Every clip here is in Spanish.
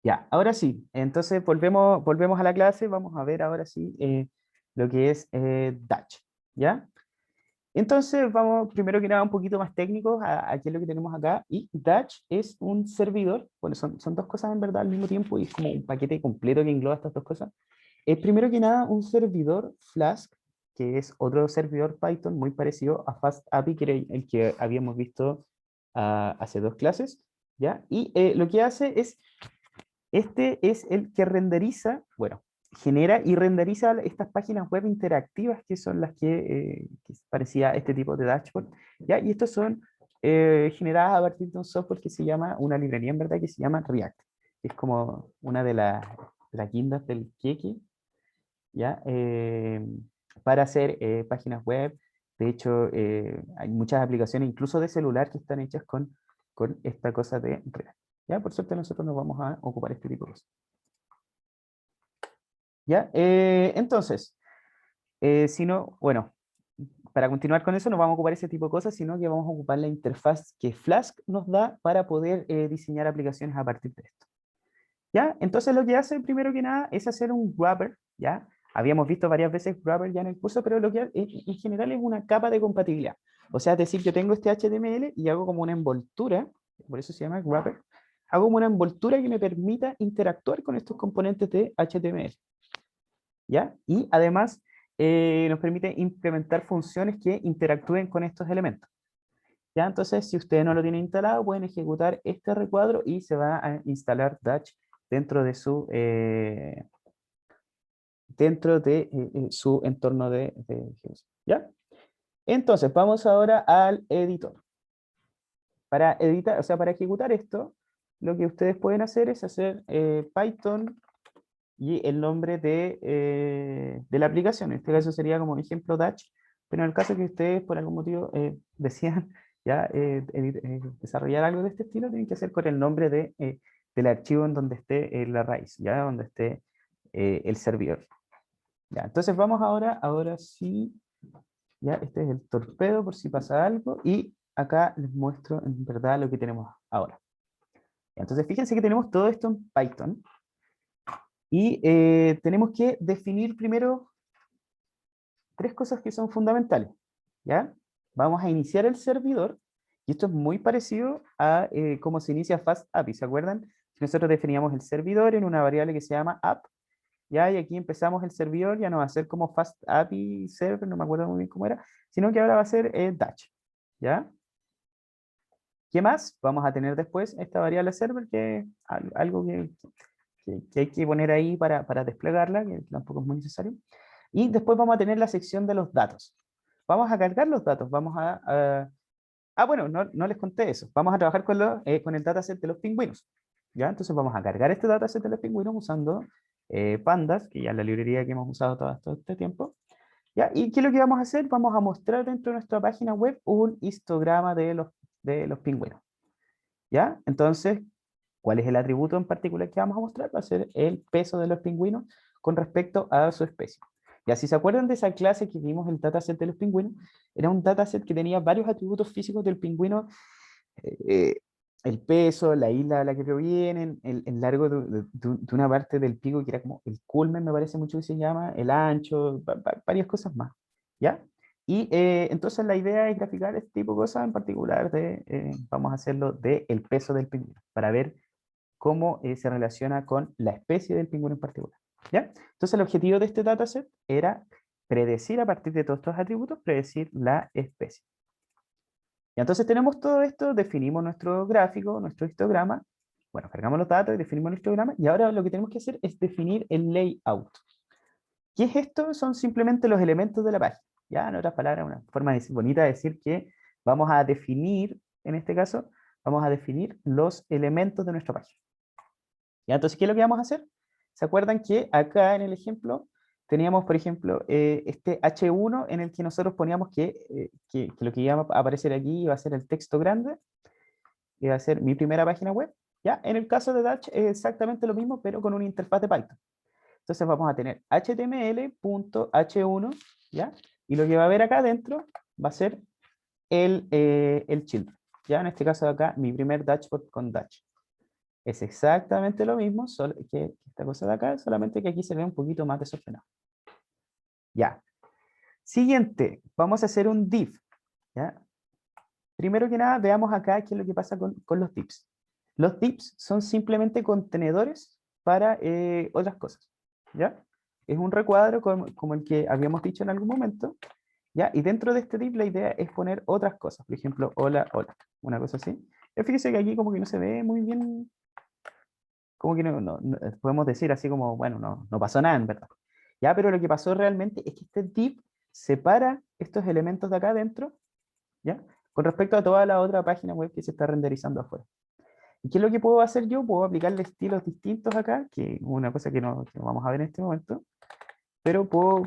Ya, ahora sí. Entonces volvemos a la clase. Vamos a ver ahora sí lo que es Dutch. ¿Ya? Entonces vamos primero que nada un poquito más técnicos a qué es lo que tenemos acá. Y Dutch es un servidor. Bueno, son dos cosas en verdad al mismo tiempo y es como un paquete completo que engloba estas dos cosas. Es primero que nada un servidor Flask, que es otro servidor Python muy parecido a FastAPI, que era el que habíamos visto hace dos clases. ¿Ya? Y lo que hace es este es el que renderiza, bueno, genera y renderiza estas páginas web interactivas que son las que parecía este tipo de dashboard, ¿ya? Y estos son generadas a partir de un software que se llama, una librería en verdad que se llama React. Es como una de las guindas del queque, ¿ya? Para hacer páginas web. De hecho, hay muchas aplicaciones, incluso de celular, que están hechas con esta cosa de React. ¿Ya? Por suerte nosotros nos vamos a ocupar este tipo de cosas. ¿Ya? Entonces, si no, bueno, para continuar con eso no vamos a ocupar ese tipo de cosas, sino que vamos a ocupar la interfaz que Flask nos da para poder diseñar aplicaciones a partir de esto. ¿Ya? Entonces lo que hace primero que nada es hacer un wrapper, ¿ya? Habíamos visto varias veces wrapper ya en el curso, pero lo que en general es una capa de compatibilidad. O sea, es decir, yo tengo este HTML y hago como una envoltura, por eso se llama wrapper, hago como una envoltura que me permita interactuar con estos componentes de HTML. ¿Ya? Y además nos permite implementar funciones que interactúen con estos elementos. ¿Ya? Entonces, si ustedes no lo tienen instalado, pueden ejecutar este recuadro y se va a instalar Dutch dentro de su entorno de ejecución. ¿Ya? Entonces, vamos ahora al editor. Para editar, o sea, para ejecutar esto, lo que ustedes pueden hacer es hacer Python y el nombre de la aplicación. En este caso sería como ejemplo Dutch, pero en el caso que ustedes por algún motivo decían ya desarrollar algo de este estilo, tienen que hacer con el nombre del archivo en donde esté la raíz, ya donde esté el servidor. Ya, entonces vamos ahora sí, ya este es el torpedo por si pasa algo, y acá les muestro en verdad lo que tenemos ahora. Entonces fíjense que tenemos todo esto en Python, y tenemos que definir primero tres cosas que son fundamentales, ¿ya? Vamos a iniciar el servidor, y esto es muy parecido a cómo se inicia FastAPI, ¿se acuerdan? Nosotros definíamos el servidor en una variable que se llama app, ¿ya? Y aquí empezamos el servidor, ya no va a ser como FastAPI server, no me acuerdo muy bien cómo era, sino que ahora va a ser Dutch, ¿ya? ¿Qué más? Vamos a tener después esta variable server, que es algo que hay que poner ahí para desplegarla, que tampoco es muy necesario. Y después vamos a tener la sección de los datos. Vamos a cargar los datos, bueno, no les conté eso. Vamos a trabajar con el dataset de los pingüinos. ¿Ya? Entonces vamos a cargar este dataset de los pingüinos usando pandas, que ya es la librería que hemos usado todo este tiempo. ¿Ya? ¿Y qué es lo que vamos a hacer? Vamos a mostrar dentro de nuestra página web un histograma de los pingüinos. ¿Ya? Entonces, ¿cuál es el atributo en particular que vamos a mostrar? Va a ser el peso de los pingüinos con respecto a su especie. Y así se acuerdan de esa clase que vimos, el dataset de los pingüinos, era un dataset que tenía varios atributos físicos del pingüino, eh, eh, el peso, la isla a la que provienen, el largo de una parte del pico que era como el culmen, me parece mucho que se llama, el ancho, varias cosas más. ¿Ya? Y entonces la idea es graficar este tipo de cosas, en particular vamos a hacerlo del peso del pingüino, para ver cómo se relaciona con la especie del pingüino en particular. ¿Ya? Entonces el objetivo de este dataset era predecir a partir de todos estos atributos, predecir la especie. Y entonces tenemos todo esto, definimos nuestro gráfico, nuestro histograma, bueno, cargamos los datos y definimos el histograma, y ahora lo que tenemos que hacer es definir el layout. ¿Qué es esto? Son simplemente los elementos de la página. Ya, en otras palabras, una forma bonita de decir que vamos a definir, en este caso, vamos a definir los elementos de nuestra página. ¿Ya? Entonces, ¿qué es lo que vamos a hacer? ¿Se acuerdan que acá en el ejemplo teníamos, por ejemplo, este H1 en el que nosotros poníamos que lo que iba a aparecer aquí iba a ser el texto grande, iba a ser mi primera página web? ¿Ya? En el caso de Dutch es exactamente lo mismo, pero con una interfaz de Python. Entonces vamos a tener html.h1, ¿ya? Y lo que va a haber acá adentro va a ser el children, ¿ya? En este caso de acá, mi primer dashboard con Dutch. Es exactamente lo mismo, solo que esta cosa de acá, solamente que aquí se ve un poquito más desordenado. Ya. Siguiente, vamos a hacer un div. ¿Ya? Primero que nada, veamos acá qué es lo que pasa con los divs. Los divs son simplemente contenedores para otras cosas. ¿Ya? Es un recuadro como el que habíamos dicho en algún momento. ¿Ya? Y dentro de este div la idea es poner otras cosas. Por ejemplo, hola, hola. Una cosa así. Fíjese que aquí como que no se ve muy bien, como que podemos decir así como, bueno, no pasó nada en verdad. Ya, pero lo que pasó realmente es que este div separa estos elementos de acá adentro, ¿ya? Con respecto a toda la otra página web que se está renderizando afuera. ¿Y qué es lo que puedo hacer yo? Puedo aplicarle estilos distintos acá, que es una cosa que no vamos a ver en este momento, pero puedo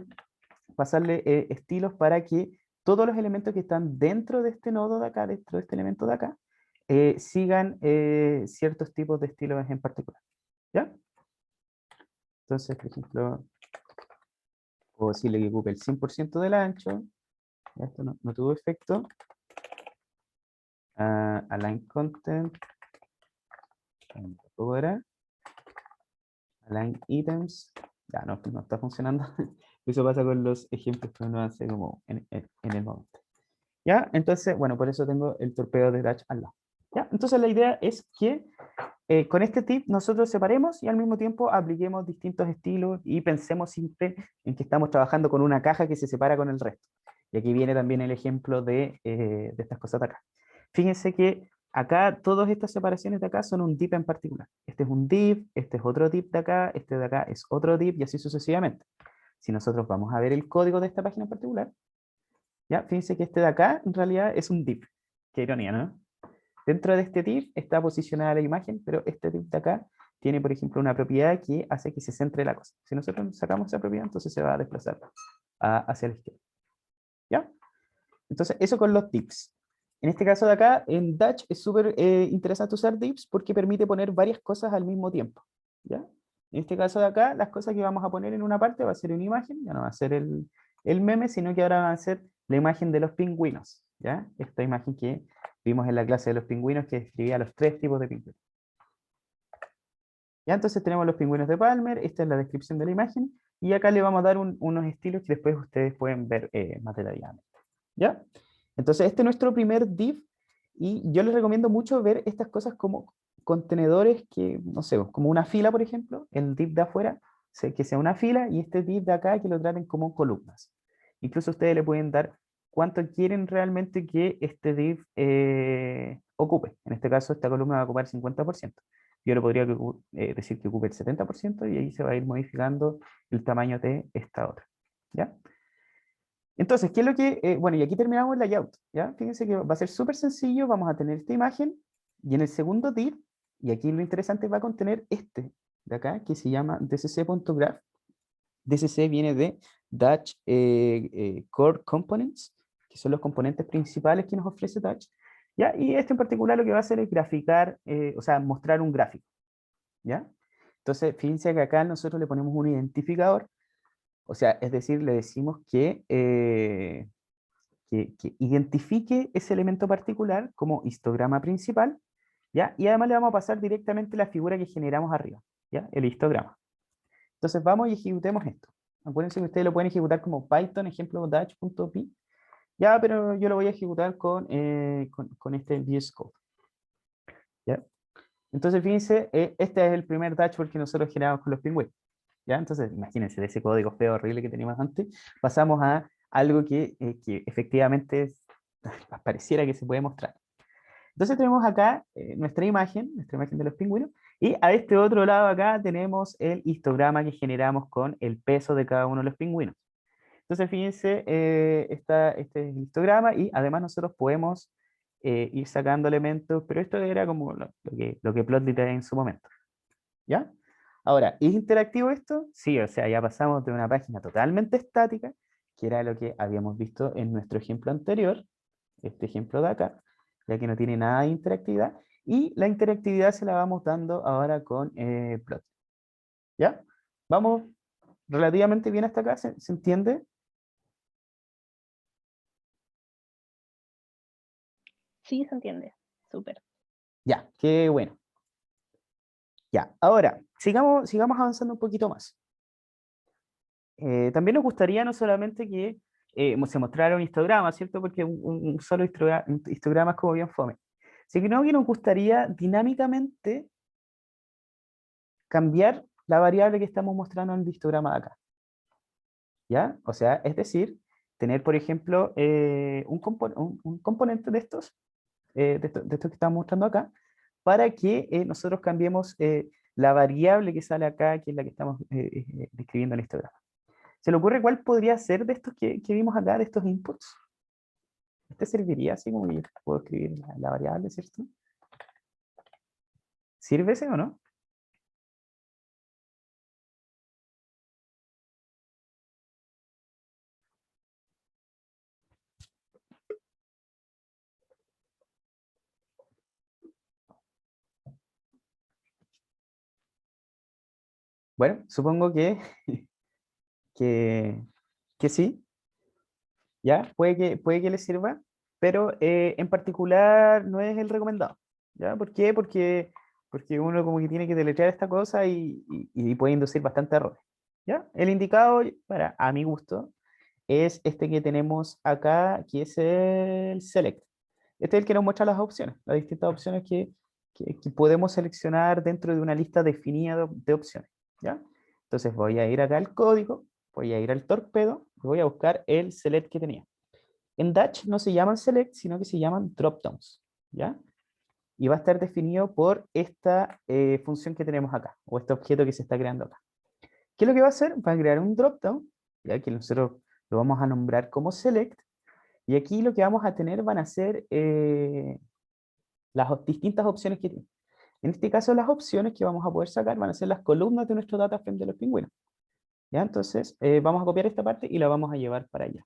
pasarle estilos para que todos los elementos que están dentro de este nodo de acá, dentro de este elemento de acá, sigan ciertos tipos de estilos en particular. ¿Ya? Entonces, por ejemplo, puedo decirle que ocupe el 100% del ancho. Ya, esto no tuvo efecto. Align content. Tampoco era. Align items. Ya, no está funcionando. Eso pasa con los ejemplos que uno hace como en el momento. ¿Ya? Entonces, bueno, por eso tengo el torpedo de Dutch al lado. ¿Ya? Entonces la idea es que con este tip nosotros separemos y al mismo tiempo apliquemos distintos estilos y pensemos siempre en que estamos trabajando con una caja que se separa con el resto. Y aquí viene también el ejemplo de estas cosas de acá. Fíjense que acá todas estas separaciones de acá son un div en particular. Este es un div, este es otro div de acá, este de acá es otro div y así sucesivamente. Si nosotros vamos a ver el código de esta página en particular, ¿ya? Fíjense que este de acá en realidad es un div. Qué ironía, ¿no? Dentro de este div está posicionada la imagen, pero este div de acá tiene, por ejemplo, una propiedad que hace que se centre la cosa. Si nosotros sacamos esa propiedad, entonces se va a desplazar hacia la izquierda. ¿Ya? Entonces, eso con los divs. En este caso de acá, en Dutch es súper interesante usar divs porque permite poner varias cosas al mismo tiempo. ¿Ya? En este caso de acá, las cosas que vamos a poner en una parte va a ser una imagen, ya no va a ser el meme, sino que ahora va a ser la imagen de los pingüinos. ¿Ya? Esta imagen que vimos en la clase de los pingüinos que describía los 3 tipos de pingüinos. Ya, entonces tenemos los pingüinos de Palmer, esta es la descripción de la imagen, y acá le vamos a dar unos estilos que después ustedes pueden ver más detalladamente. ¿Ya? Entonces este es nuestro primer div, y yo les recomiendo mucho ver estas cosas como contenedores que, no sé, como una fila, por ejemplo, el div de afuera, que sea una fila, y este div de acá que lo traten como columnas. Incluso ustedes le pueden dar cuánto quieren realmente que este div ocupe. En este caso, esta columna va a ocupar 50%. Yo le podría decir que ocupe el 70% y ahí se va a ir modificando el tamaño de esta otra. ¿Ya? Entonces, ¿qué es lo que...? Bueno, y aquí terminamos el layout. ¿Ya? Fíjense que va a ser súper sencillo. Vamos a tener esta imagen y en el segundo div, y aquí lo interesante va a contener este de acá, que se llama dcc.graph. DCC viene de Dutch Core Components, que son los componentes principales que nos ofrece Dutch. ¿Ya? Y este en particular lo que va a hacer es graficar, o sea, mostrar un gráfico. ¿Ya? Entonces, fíjense que acá nosotros le ponemos un identificador, o sea, es decir, le decimos que identifique ese elemento particular como histograma principal, ¿ya? Y además le vamos a pasar directamente la figura que generamos arriba, ¿ya? El histograma. Entonces vamos y ejecutemos esto. Acuérdense que ustedes lo pueden ejecutar como Python, ejemplo, Dutch.py. Ya, pero yo lo voy a ejecutar con este VS Code. ¿Ya? Entonces, fíjense, este es el primer dashboard que nosotros generamos con los pingüinos. ¿Ya? Entonces, imagínense, de ese código feo, horrible que teníamos antes, pasamos a algo que efectivamente pareciera que se puede mostrar. Entonces tenemos acá nuestra imagen de los pingüinos, y a este otro lado acá tenemos el histograma que generamos con el peso de cada uno de los pingüinos. Entonces, fíjense, este es el histograma y además nosotros podemos ir sacando elementos, pero esto era como lo que Plotly trae en su momento. ¿Ya? Ahora, ¿es interactivo esto? Sí, o sea, ya pasamos de una página totalmente estática, que era lo que habíamos visto en nuestro ejemplo anterior, este ejemplo de acá, ya que no tiene nada de interactividad, y la interactividad se la vamos dando ahora con Plotly. ¿Ya? Vamos relativamente bien hasta acá, ¿se entiende? Sí, se entiende. Súper. Ya, qué bueno. Ya, ahora, sigamos avanzando un poquito más. También nos gustaría no solamente que se mostrara un histograma, ¿cierto? Porque un solo histograma es como bien fome. Sino que nos gustaría dinámicamente cambiar la variable que estamos mostrando en el histograma de acá. ¿Ya? O sea, es decir, tener, por ejemplo, un componente de estos, de estos que estamos mostrando acá, para que nosotros cambiemos la variable que sale acá, que es la que estamos describiendo en el histograma. ¿Se le ocurre cuál podría ser de estos que vimos acá, de estos inputs? Este serviría así como yo puedo escribir la variable, ¿cierto? ¿Sirve ese o no? Bueno, supongo que, que sí, ¿ya? Puede que le sirva, pero en particular no es el recomendado, ¿ya? ¿Por qué? Porque uno como que tiene que deletrear esta cosa y puede inducir bastante errores, ¿ya? El indicado, para, a mi gusto, es este que tenemos acá, que es el select. Este es el que nos muestra las opciones, las distintas opciones que podemos seleccionar dentro de una lista definida de opciones, ¿ya? Entonces voy a ir acá al código, voy a ir al torpedo y voy a buscar el select que tenía. En Dutch no se llaman select, sino que se llaman dropdowns, ¿ya? Y va a estar definido por esta función que tenemos acá, o este objeto que se está creando acá. ¿Qué es lo que va a hacer? Va a crear un dropdown, ya que nosotros lo vamos a nombrar como select, y aquí lo que vamos a tener van a ser las distintas opciones que tiene. En este caso, las opciones que vamos a poder sacar van a ser las columnas de nuestro data frame de los pingüinos. ¿Ya? Entonces, vamos a copiar esta parte y la vamos a llevar para allá.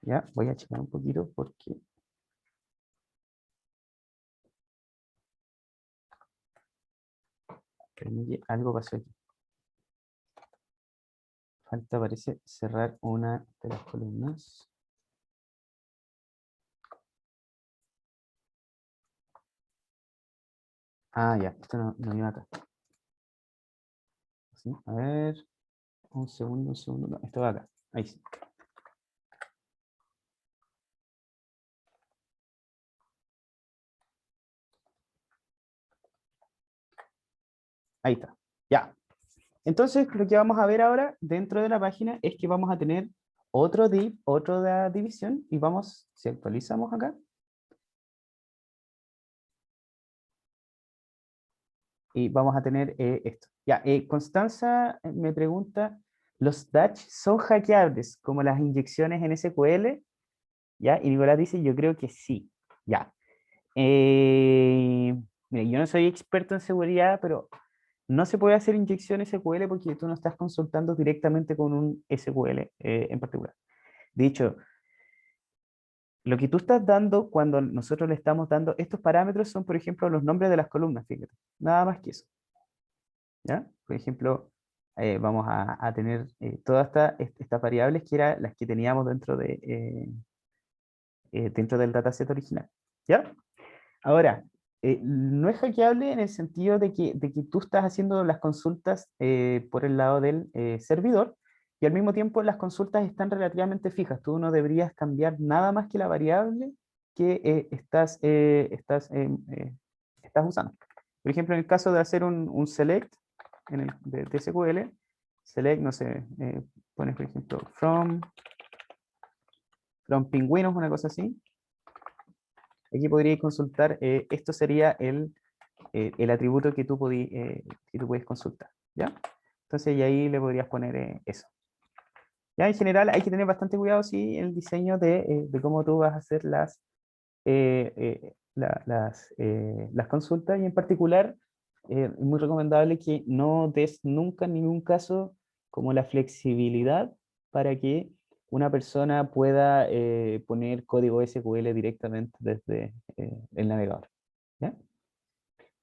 ¿Ya? Voy a checar un poquito porque algo pasó aquí. Falta, parece, cerrar una de las columnas. Ah, ya, esto no iba acá. ¿Sí? A ver, un segundo. No, esto va acá. Ahí sí. Ahí está. Ya. Entonces, lo que vamos a ver ahora dentro de la página es que vamos a tener otro div, otra división, y vamos, si actualizamos acá, y vamos a tener esto. Ya, Constanza me pregunta, ¿los Dutch son hackeables como las inyecciones en SQL? ¿Ya? Y Nicolás dice, yo creo que sí. Ya. Mira, yo no soy experto en seguridad, pero no se puede hacer inyección SQL porque tú no estás consultando directamente con un SQL en particular. De hecho, lo que tú estás dando cuando nosotros le estamos dando estos parámetros son, por ejemplo, los nombres de las columnas, fíjate. Nada más que eso. ¿Ya? Por ejemplo, vamos a tener todas estas variables que eran las que teníamos dentro del dataset original. ¿Ya? Ahora, no es hackeable en el sentido de que tú estás haciendo las consultas por el lado del servidor y al mismo tiempo las consultas están relativamente fijas. Tú no deberías cambiar nada más que la variable que estás usando. Por ejemplo, en el caso de hacer un select de SQL, select, no sé, pones por ejemplo from pingüinos, una cosa así. Aquí podríais consultar, esto sería el atributo que tú puedes consultar, ¿ya? Entonces, y ahí le podrías poner eso. Ya, en general hay que tener bastante cuidado, sí, en el diseño de cómo tú vas a hacer las consultas y en particular, es muy recomendable que no des nunca en ningún caso como la flexibilidad para que una persona pueda poner código SQL directamente desde el navegador. ¿Ya?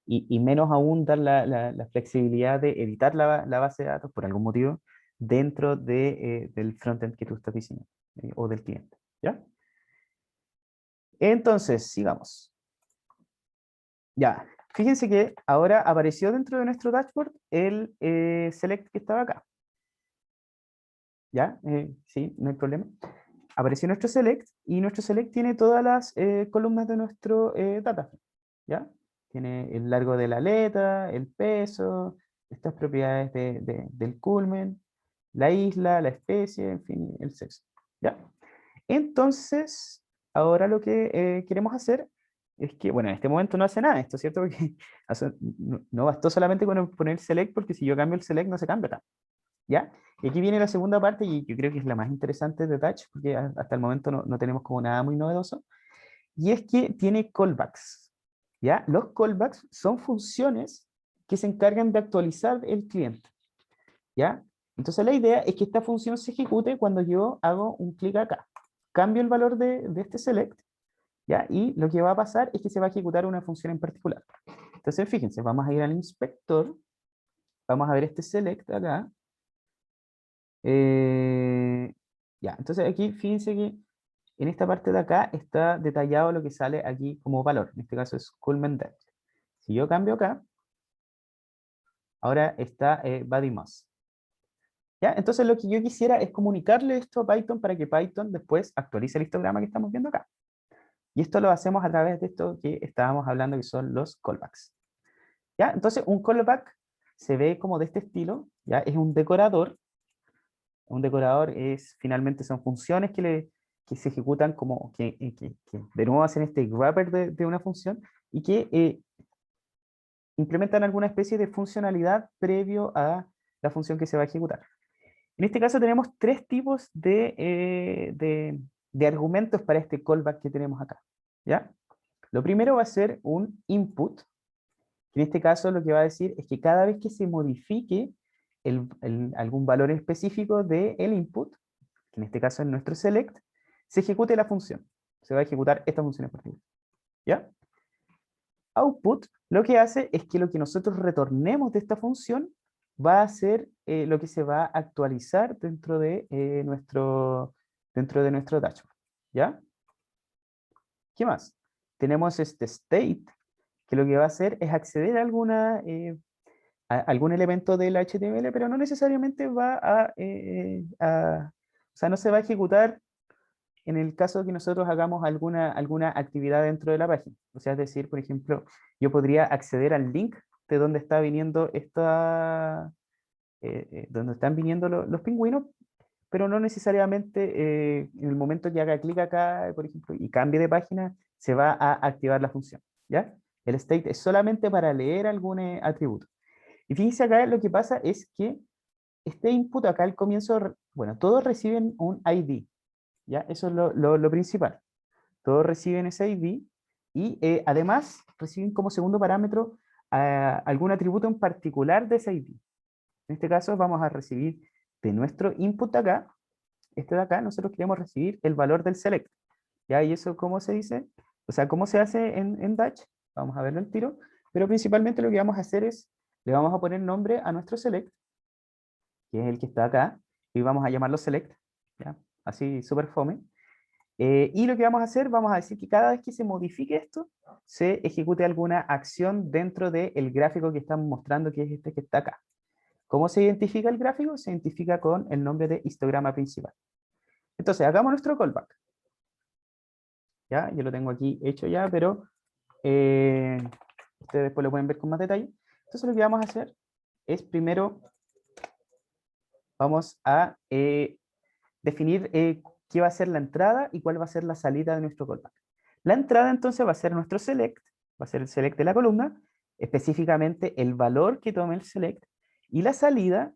Y menos aún dar la flexibilidad de editar la base de datos por algún motivo dentro del frontend que tú estás diseñando o del cliente. ¿Ya? Entonces, sigamos. Ya, fíjense que ahora apareció dentro de nuestro dashboard el select que estaba acá. ¿Ya? Sí, no hay problema. Apareció nuestro select y nuestro select tiene todas las columnas de nuestro data. ¿Ya? Tiene el largo de la aleta, el peso, estas propiedades del culmen, la isla, la especie, en fin, el sexo. ¿Ya? Entonces, ahora lo que queremos hacer es que, bueno, en este momento no hace nada esto, ¿cierto? Porque no bastó solamente con poner select, porque si yo cambio el select no se cambia acá. ¿Ya? Y aquí viene la segunda parte, y yo creo que es la más interesante de Touch, porque hasta el momento no tenemos como nada muy novedoso, y es que tiene callbacks. ¿Ya? Los callbacks son funciones que se encargan de actualizar el cliente. ¿Ya? Entonces la idea es que esta función se ejecute cuando yo hago un clic acá. Cambio el valor de este select, ¿ya? Y lo que va a pasar es que se va a ejecutar una función en particular. Entonces fíjense, vamos a ir al inspector, vamos a ver este select acá. Eh, ya, entonces aquí fíjense que en esta parte de acá está detallado lo que sale aquí como valor. En este caso es culmen depth. Si yo cambio acá, ahora está bodyMoss. ¿Ya? Entonces lo que yo quisiera es comunicarle esto a Python para que Python después actualice el histograma que estamos viendo acá. Y esto lo hacemos a través de esto que estábamos hablando, que son los callbacks. ¿Ya? Entonces un callback se ve como de este estilo, ¿ya? Es un decorador. Un decorador es, finalmente son funciones que se ejecutan como, que de nuevo hacen este wrapper de una función y que implementan alguna especie de funcionalidad previo a la función que se va a ejecutar. En este caso tenemos tres tipos de argumentos para este callback que tenemos acá. ¿Ya? Lo primero va a ser un input, que en este caso lo que va a decir es que cada vez que se modifique algún valor específico del input, que en este caso es nuestro select, se ejecute la función. Se va a ejecutar esta función en particular. ¿Ya? Output lo que hace es que lo que nosotros retornemos de esta función va a ser lo que se va a actualizar dentro de nuestro dashboard. ¿Ya? ¿Qué más? Tenemos este state, que lo que va a hacer es acceder a algún elemento del HTML, pero no necesariamente o sea, no se va a ejecutar en el caso de que nosotros hagamos alguna actividad dentro de la página. O sea, es decir, por ejemplo, yo podría acceder al link de donde está viniendo donde están viniendo los pingüinos, pero no necesariamente en el momento que haga clic acá, por ejemplo, y cambie de página, se va a activar la función, ¿ya? El state es solamente para leer algún atributo. Y fíjense acá, lo que pasa es que este input acá al comienzo, bueno, todos reciben un ID, ¿ya? Eso es lo principal. Todos reciben ese ID y además reciben como segundo parámetro algún atributo en particular de ese ID. En este caso vamos a recibir de nuestro input de acá, este de acá, nosotros queremos recibir el valor del select. ¿Ya? ¿Y eso cómo se dice? O sea, ¿cómo se hace en Dutch? Vamos a verlo al tiro. Pero principalmente lo que vamos a hacer es, le vamos a poner nombre a nuestro select, que es el que está acá, y vamos a llamarlo select, ¿ya? Así súper fome. Y lo que vamos a hacer, vamos a decir que cada vez que se modifique esto, se ejecute alguna acción dentro del gráfico que estamos mostrando, que es este que está acá. ¿Cómo se identifica el gráfico? Se identifica con el nombre de histograma principal. Entonces, hagamos nuestro callback. ¿Ya? Yo lo tengo aquí hecho ya, pero ustedes después lo pueden ver con más detalle. Entonces, lo que vamos a hacer es primero, vamos a definir qué va a ser la entrada y cuál va a ser la salida de nuestro callback. La entrada entonces va a ser nuestro select, va a ser el select de la columna, específicamente el valor que tome el select, y la salida,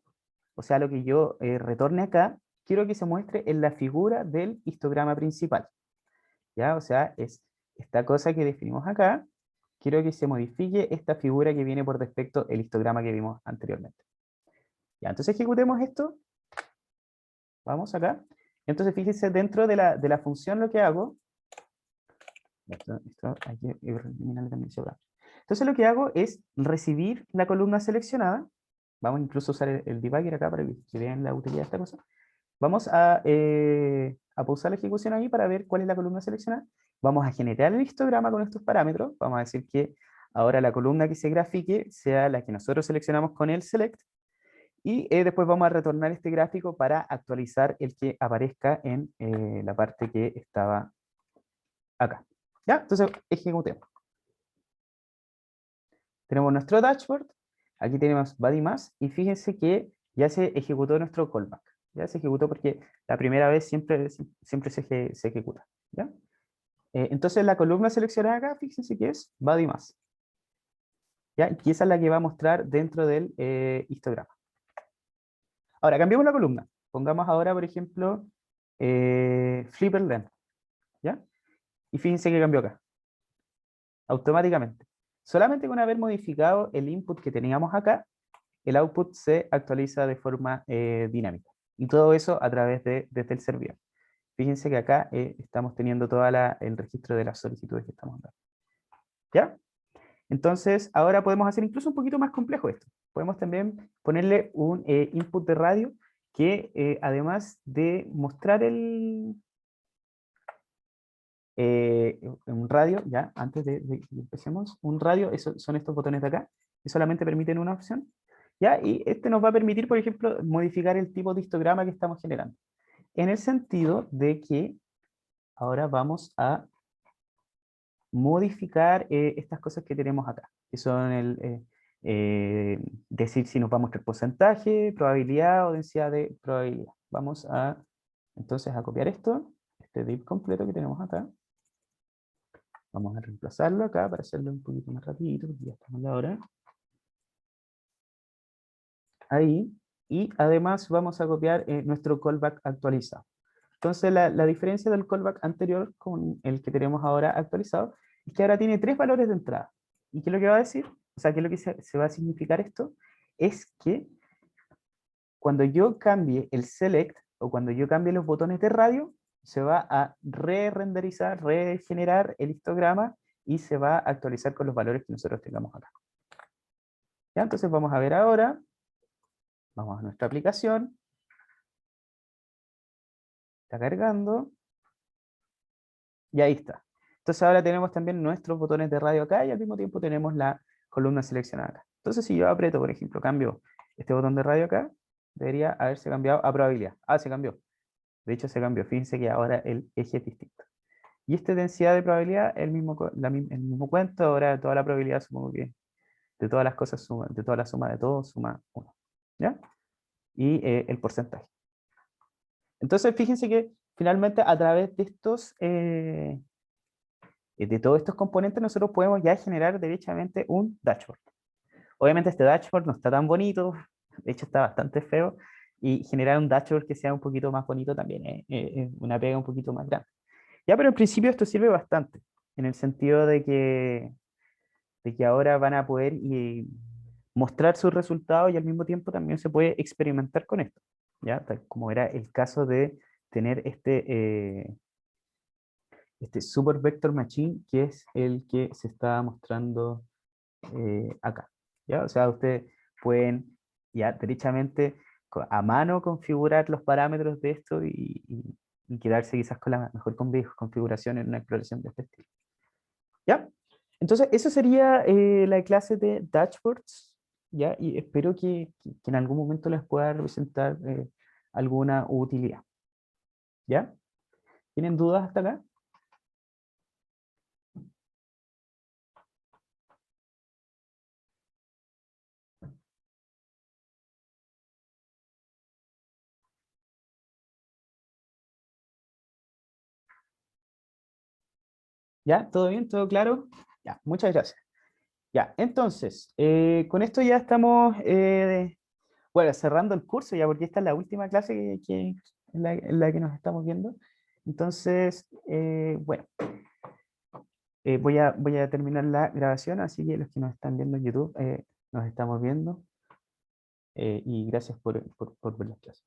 o sea, lo que yo retorne acá, quiero que se muestre en la figura del histograma principal. ¿Ya? O sea, es esta cosa que definimos acá, quiero que se modifique esta figura que viene por defecto el histograma que vimos anteriormente. Ya, entonces ejecutemos esto. Vamos acá. Entonces fíjense, dentro de la función lo que hago, esto hay que eliminar también ese brazo. Entonces lo que hago es recibir la columna seleccionada. Vamos incluso a usar el debugger acá para que vean la utilidad de esta cosa. Vamos a a pausar la ejecución ahí para ver cuál es la columna seleccionada. Vamos a generar el histograma con estos parámetros. Vamos a decir que ahora la columna que se grafique sea la que nosotros seleccionamos con el select. Y después vamos a retornar este gráfico para actualizar el que aparezca en la parte que estaba acá. ¿Ya? Entonces, ejecutemos. Tenemos nuestro dashboard. Aquí tenemos body mass. Y fíjense que ya se ejecutó nuestro callback. Ya se ejecutó porque la primera vez siempre se ejecuta. ¿Ya? Entonces, la columna seleccionada acá, fíjense que es body mass. ¿Ya? Y esa es la que va a mostrar dentro del histograma. Ahora, cambiemos la columna. Pongamos ahora, por ejemplo, flipper length. ¿Ya? Y fíjense que cambió acá. Automáticamente. Solamente con haber modificado el input que teníamos acá, el output se actualiza de forma dinámica. Y todo eso a través desde el servidor. Fíjense que acá estamos teniendo todo el registro de las solicitudes que estamos dando. ¿Ya? Entonces, ahora podemos hacer incluso un poquito más complejo esto. Podemos también ponerle un input de radio que además de mostrar un radio, ya, antes de que empecemos, un radio, son estos botones de acá, que solamente permiten una opción, ya, y este nos va a permitir, por ejemplo, modificar el tipo de histograma que estamos generando. En el sentido de que ahora vamos a modificar estas cosas que tenemos acá, que son decir si nos va a mostrar porcentaje, probabilidad o densidad de probabilidad. Vamos a, entonces, a copiar esto, este div completo que tenemos acá. Vamos a reemplazarlo acá para hacerlo un poquito más rapidito, porque ya estamos en la hora. Ahí. Y además vamos a copiar nuestro callback actualizado. Entonces la diferencia del callback anterior con el que tenemos ahora actualizado es que ahora tiene 3 valores de entrada. ¿Y qué es lo que va a decir? O sea, ¿qué es lo que se va a significar esto? Es que cuando yo cambie el select o cuando yo cambie los botones de radio, se va a re-renderizar, regenerar el histograma y se va a actualizar con los valores que nosotros tengamos acá. ¿Ya? Entonces vamos a ver ahora, vamos a nuestra aplicación, está cargando, y ahí está. Entonces ahora tenemos también nuestros botones de radio acá y al mismo tiempo tenemos la columna seleccionada acá. Entonces si yo aprieto, por ejemplo, cambio este botón de radio acá, debería haberse cambiado a probabilidad. Ah, se cambió. De hecho se cambió. Fíjense que ahora el eje es distinto. Y esta densidad de probabilidad, el mismo cuento, ahora toda la probabilidad supongo que de todas las cosas suma, de toda la suma de todo suma 1. ¿Ya? Y el porcentaje. Entonces fíjense que finalmente a través de todos estos componentes nosotros podemos ya generar derechamente un dashboard. Obviamente este dashboard no está tan bonito, de hecho está bastante feo, y generar un dashboard que sea un poquito más bonito también es una pega un poquito más grande. Ya, pero en principio esto sirve bastante, en el sentido de que ahora van a poder mostrar sus resultados y al mismo tiempo también se puede experimentar con esto, ¿ya? Tal como era el caso de tener este Super Vector Machine, que es el que se está mostrando acá, ¿ya? O sea, ustedes pueden ya derechamente a mano configurar los parámetros de esto y quedarse quizás con la mejor configuración en una exploración de este estilo. ¿Ya? Entonces, eso sería la clase de dashboards, ¿ya? Y espero que en algún momento les pueda representar alguna utilidad. ¿Ya? ¿Tienen dudas hasta acá? ¿Ya? ¿Todo bien? ¿Todo claro? Ya, muchas gracias. Ya, entonces, con esto ya estamos, bueno, cerrando el curso ya, porque esta es la última clase en la que nos estamos viendo. Entonces, bueno, voy a terminar la grabación, así que los que nos están viendo en YouTube, nos estamos viendo, y gracias por ver la clase.